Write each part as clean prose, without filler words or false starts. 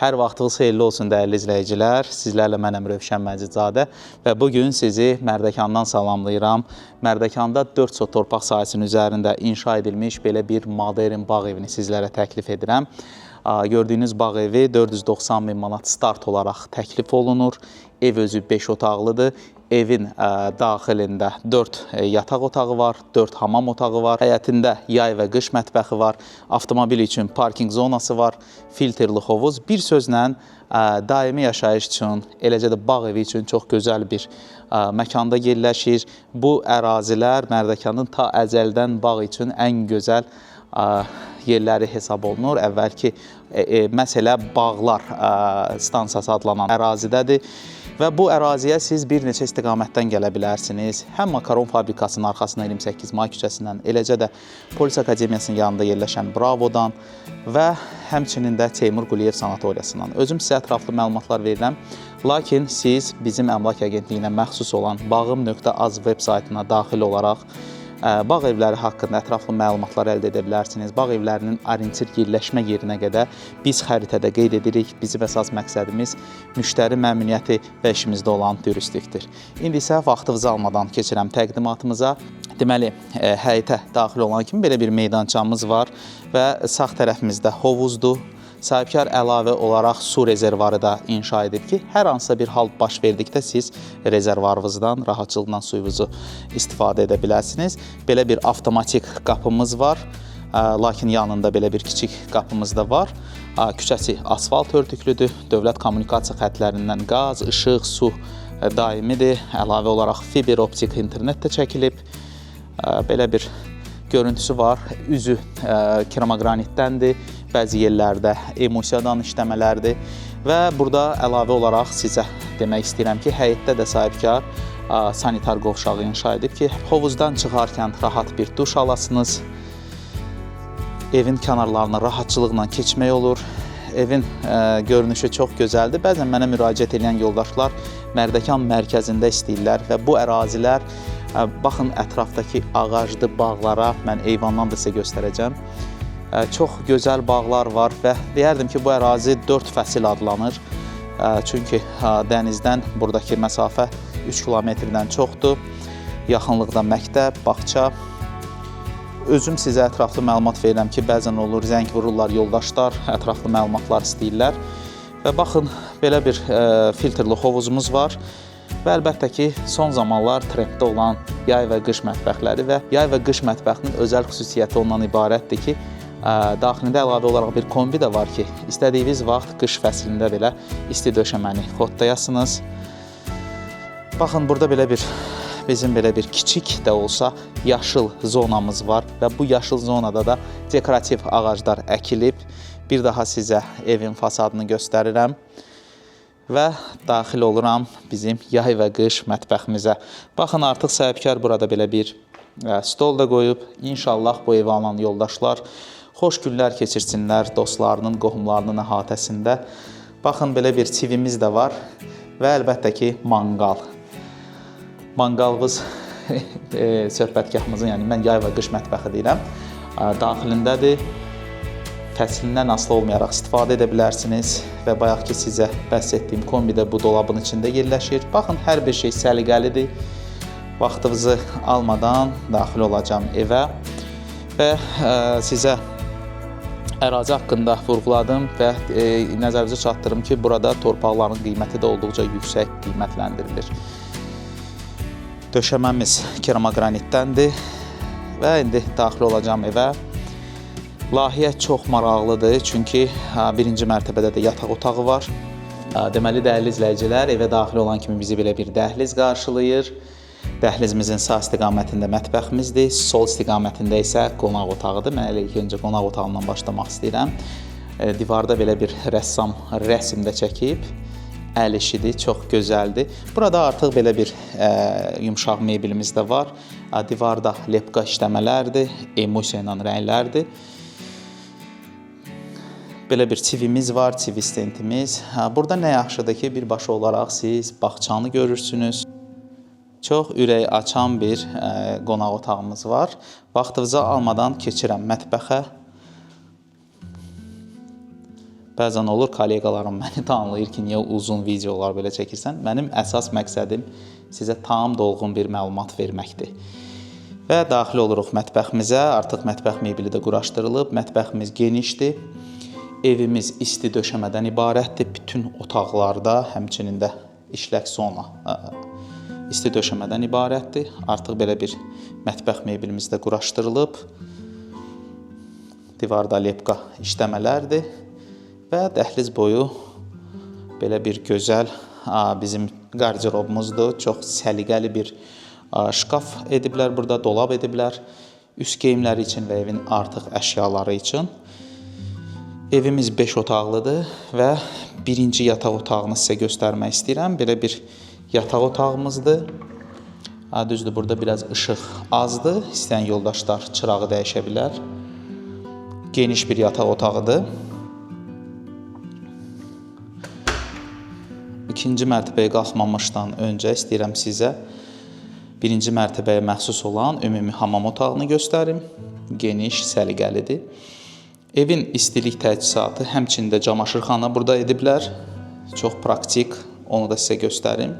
Hər vaxtınız xeyirli olsun dəyərli izləyicilər. Sizlərlə mənəm Rövşən Məcidzadə və bugün sizi Mərdəkandan salamlayıram. Mərdəkanda 4 sot torpaq sahəsinin üzərində inşa edilmiş belə bir modern bağ evini sizlərə təklif edirəm. Gördüyünüz bağ evi 490 min manat start olaraq təklif olunur. Ev özü 5 otaqlıdır. Evin daxilində 4 yataq otağı var, 4 hamam otağı var. Həyətində yay və qış mətbəxi var. Avtomobil üçün parking zonası var, filtrli hovuz. Bir sözlə daimi yaşayış üçün, eləcə də bağ evi üçün çox gözəl bir məkanda yerləşir. Bu ərazilər Mərdəkanın ta əzəldən bağ üçün ən gözəl yerləri hesab olunur. Əvvəlki məsələ Bağlar stansiyası adlanan ərazidədir. Və bu əraziyə siz bir neçə istiqamətdən gələ bilərsiniz. Həm makaron fabrikasının arxasına 28 may küçəsindən, eləcə də Polis Akademiyasının yanında yerləşən Bravodan və həmçinin də Teymur Quliyev sanatoriyasından. Özüm sizə ətraflı məlumatlar verirəm. Lakin siz bizim əmlak agentliyinə məxsus olan bağım.az veb saytına daxil olaraq bağ evləri haqqında ətraflı məlumatlar əldə edə bilərsiniz. Bağ evlərinin oryentir yerləşmə yerinə qədər biz xəritədə qeyd edirik. Bizim əsas məqsədimiz müştəri məmnuniyyəti və işimizdə olan dürüstlükdür. İndi isə vaxtınızı almadan keçirəm təqdimatımıza. Deməli, həyətə daxil olan kimi belə bir meydançamız var və sağ tərəfimizdə hovuzdur. Sahibkar əlavə olaraq su rezervarı da inşa edib ki, hər hansısa bir hal baş verdikdə siz rezervarınızdan rahatçılıqla suyunuzu istifadə edə bilərsiniz. Belə bir avtomatik qapımız var, lakin yanında belə bir kiçik qapımız da var. Küçəsi asfalt örtüklüdür, dövlət kommunikasiya xətlərindən qaz, işıq, su daimidir. Əlavə olaraq fiber optik internet də çəkilib. Belə bir görüntüsü var, üzü keramogranitdəndir. Bəzi yerlərdə emulsiyadan işləmələrdir və burada əlavə olaraq sizə demək istəyirəm ki, həyətdə də sahibkar sanitar qovşağı inşa edib ki, hovuzdan çıxarkən rahat bir duş alasınız, evin kənarlarına rahatçılıqla keçmək olur. Evin görünüşü çox gözəldir. Bəzən mənə müraciət edən yoldaşlar Mərdəkan mərkəzində istəyirlər və bu ərazilər, baxın ətrafdakı ağaclı bağlara, mən eyvandan da sizə göstərəcəm. Çox gözəl bağlar var və deyərdim ki, bu ərazi 4 fəsil adlanır. Çünki dənizdən buradakı məsafə 3 kilometrdən çoxdur. Yaxınlıqda məktəb, bağça. Özüm sizə ətraflı məlumat verirəm ki, bəzən olur, zəng vururlar yoldaşlar, ətraflı məlumatlar istəyirlər. Və baxın, belə bir filtrli hovuzumuz var. Və əlbəttə ki, son zamanlar trenddə olan yay və qış mətbəxləri və yay və qış mətbəxinin özəl xüsusiyyəti ondan ibarətdir ki, daxilində əlavə olaraq bir kombi də var ki, istədiyiniz vaxt qış fəslində belə isti döşəməni xotlayasınız. Baxın, burada bizim belə bir kiçik də olsa yaşıl zonamız var və bu yaşıl zonada da dekorativ ağaclar əkilib. Bir daha sizə evin fasadını göstərirəm və daxil oluram bizim yay və qış mətbəximizə. Baxın, artıq sahibkar burada belə bir stol da qoyub. İnşallah bu evi alan yoldaşlar xoş günlər keçirsinlər dostlarının, qohumlarının əhatəsində. Baxın, belə bir çivimiz də var və əlbəttə ki, manqal. Manqalımız söhbətgahımızın, yəni mən yay və qış mətbəxi deyirəm, daxilindədir. Fəslindən asılı olmayaraq istifadə edə bilərsiniz və bayaq ki, sizə bəhs etdiyim kombi də bu dolabın içində yerləşir. Baxın, hər bir şey səliqəlidir. Vaxtınızı almadan daxil olacağım evə və sizə ərazi haqqında vurğuladım və nəzərinizə çatdırım ki, burada torpaqların qiyməti də olduqca yüksək qiymətləndirilir. Döşəməmiz keramogranitdəndir və indi daxil olacağım evə. Layihə çox maraqlıdır, çünki birinci mərtəbədə də yataq otağı var. Deməli, dəyərli izləyicilər, evə daxil olan kimi bizi belə bir dəhliz qarşılayır. Dəhlizimizin sağ istiqamətində mətbəximizdir, sol istiqamətində isə qonaq otağıdır. Mən elə ilk öncə qonaq otağından başlamaq istəyirəm. Divarda belə bir rəssam rəsm də çəkib. Əl işidir, çox gözəldir. Burada artıq belə bir yumşaq meblimiz də var. Divarda lepqa işləmələrdir, emulsiya ilə rənglərdir. Belə bir çivimiz var, çivi stentimiz. Burada nə yaxşıdır ki, birbaşa olaraq siz bağçanı görürsünüz. Çox ürək açan bir qonaq otağımız var. Vaxtınızı almadan keçirəm mətbəxə. Bəzən olur, kolleqalarım məni danlayır ki, niyə uzun videolar belə çəkirsən? Mənim əsas məqsədim sizə tam dolğun bir məlumat verməkdir. Və daxil oluruq mətbəximizə. Artıq mətbəx mebeli də quraşdırılıb. Mətbəximiz genişdir. Evimiz isti döşəmədən ibarətdir. Bütün otaqlarda, həmçinin də işlək zona isti döşəmədən ibarətdir. Artıq belə bir mətbəx mebelimiz də quraşdırılıb. Divarda lepqa işləmələrdir. Və dəhliz boyu belə bir gözəl bizim qarderobumuzdur. Çox səliqəli bir şkaf ediblər burada, dolab ediblər. Üst geyimləri üçün və evin artıq əşyaları üçün. Evimiz 5 otaqlıdır və birinci yataq otağını sizə göstərmək istəyirəm. Belə bir yataq otağımızdır. Düzdür, burada biraz işıq azdır. İstəyən yoldaşlar çırağı dəyişə bilər. Geniş bir yataq otağıdır. İkinci mərtəbəyə qalxmamışdan öncə istəyirəm sizə birinci mərtəbəyə məxsus olan ümumi hamam otağını göstərim. Geniş, səliqəlidir. Evin istilik təchizatı, həmçində camaşırxana burada ediblər. Çox praktik, onu da sizə göstərim.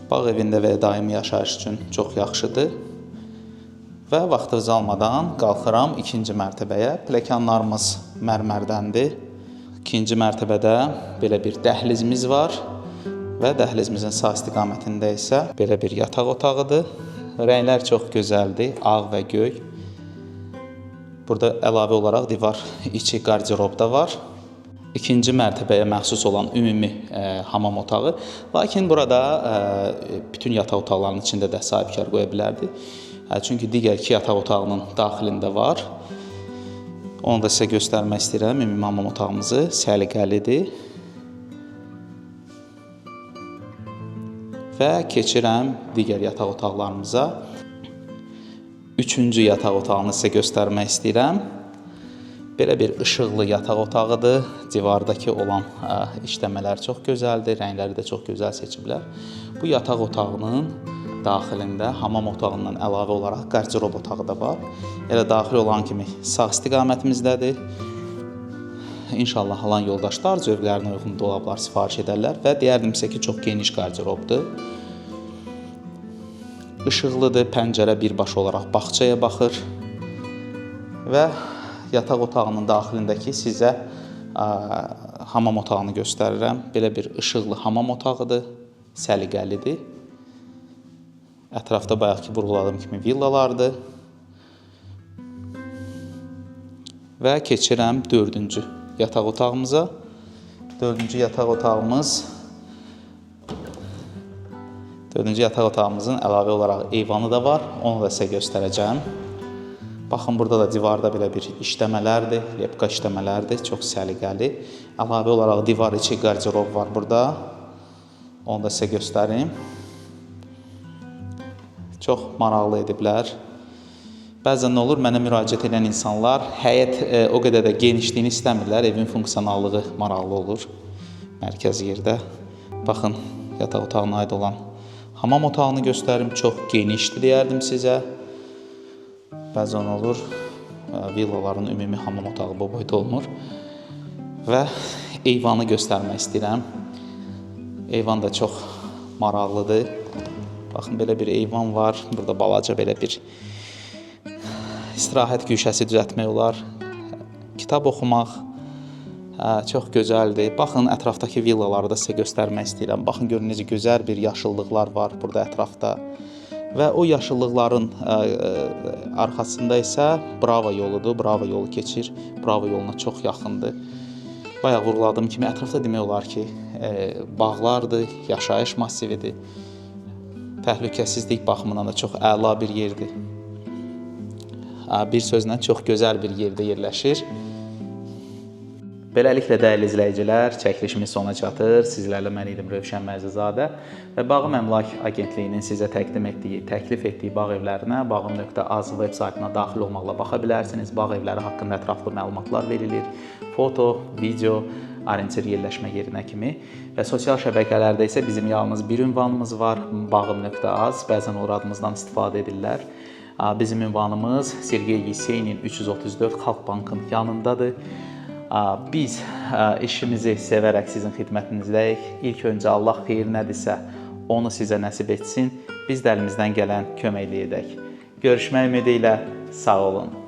Bağ evində və daimi yaşayış üçün çox yaxşıdır. Və vaxtınızı almadan qalxıram ikinci mərtəbəyə. Pləkanlarımız mərmərdəndir. İkinci mərtəbədə belə bir dəhlizimiz var və dəhlizimizin sağ istiqamətində isə belə bir yataq otağıdır. Rənglər çox gözəldir, ağ və göy. Burada əlavə olaraq divar içi qarderob da var. İkinci mərtəbəyə məxsus olan ümumi hamam otağı. Lakin burada bütün yataq otaqlarının içində də sahibkar qoya bilərdi. Çünki digər iki yataq otağının daxilində var. Onu da sizə göstərmək istəyirəm. Ümumi hamam otağımızı səliqəlidir. Və keçirəm digər yataq otaqlarımıza. Üçüncü yataq otağını sizə göstərmək istəyirəm. Belə bir işıqlı yataq otağıdır. Divardakı olan işləmələr çox gözəldir. Rəngləri də çox gözəl seçiblər. Bu yataq otağının daxilində hamam otağından əlavə olaraq qarderob otağı da var. Elə daxil olan kimi sağ istiqamətimizdədir. İnşallah alan yoldaşlar zövqlərinə uyğun dolablar sifariş edərlər və deyərdim sizə ki, çox geniş qarderobdur. İşıqlıdır, pəncərə birbaşa olaraq bağçaya baxır və yataq otağının daxilindəki sizə hamam otağını göstərirəm. Belə bir işıqlı hamam otağıdır, səliqəlidir. Ətrafda bayaqki vurğuladığım kimi villalardır. Və keçirəm dördüncü yataq otağımıza. Dördüncü yataq otağımızın əlavə olaraq eyvanı da var. Onu da sizə göstərəcəm. Baxın, burada da divarda belə bir işləmələrdir, lepqa işləmələrdir, çox səliqəli. Əlavə olaraq divar içi qarderob var burada. Onu da sizə göstərim. Çox maraqlı ediblər. Bəzən nə olur, mənə müraciət edən insanlar həyət o qədər də genişliyini istəmirlər, evin funksionallığı maraqlı olur mərkəzi yerdə. Baxın, yataq otağına aid olan hamam otağını göstərim, çox genişdir deyərdim sizə. Bəzən olur, villaların ümumi hamam otağı bu boyda olmur. Və eyvanı göstərmək istəyirəm. Eyvan da çox maraqlıdır. Baxın, belə bir eyvan var. Burada balaca belə bir istirahət güşəsi düzəltmək olar. Kitab oxumaq çox gözəldir. Baxın, ətrafdakı villaları da sizə göstərmək istəyirəm. Baxın, görün necə gözəl bir yaşıllıqlar var burada ətrafda. Və o yaşıllıqların arxasında isə Bravo yoludur. Bravo yolu keçir. Bravo yoluna çox yaxındır. Bayaq vurğuladığım kimi ətrafda demək olar ki, bağlardır, yaşayış massividir. Təhlükəsizlik baxımından da çox əla bir yerdir. Bir sözlə çox gözəl bir yerdə yerləşir. Beləliklə, dəyərli izləyicilər, çəkilişimiz sona çatır. Sizlərlə mən idim Rövşən Məzizadə və Bağım Əmlak Agentliyinin sizə təqdim etdiyi, təklif etdiyi bağ evlərinə bağım.az veb saytına daxil olmaqla baxa bilərsiniz. Bağ evləri haqqında ətraflı məlumatlar verilir. Foto, video, orientir yerləşmə yerinə kimi və sosial şəbəkələrdə isə bizim yalnız bir ünvanımız var, bağım.az. Bəzən o adımızdan istifadə edirlər. Bizim ünvanımız Sergey Yesenin 334 Xalq Bankın yanındadır. Biz işimizi sevərək sizin xidmətinizdəyik. İlk öncə Allah xeyir nədirsə, onu sizə nəsib etsin. Biz də əlimizdən gələn köməkliyi edək. Görüşmək ümidi ilə sağ olun.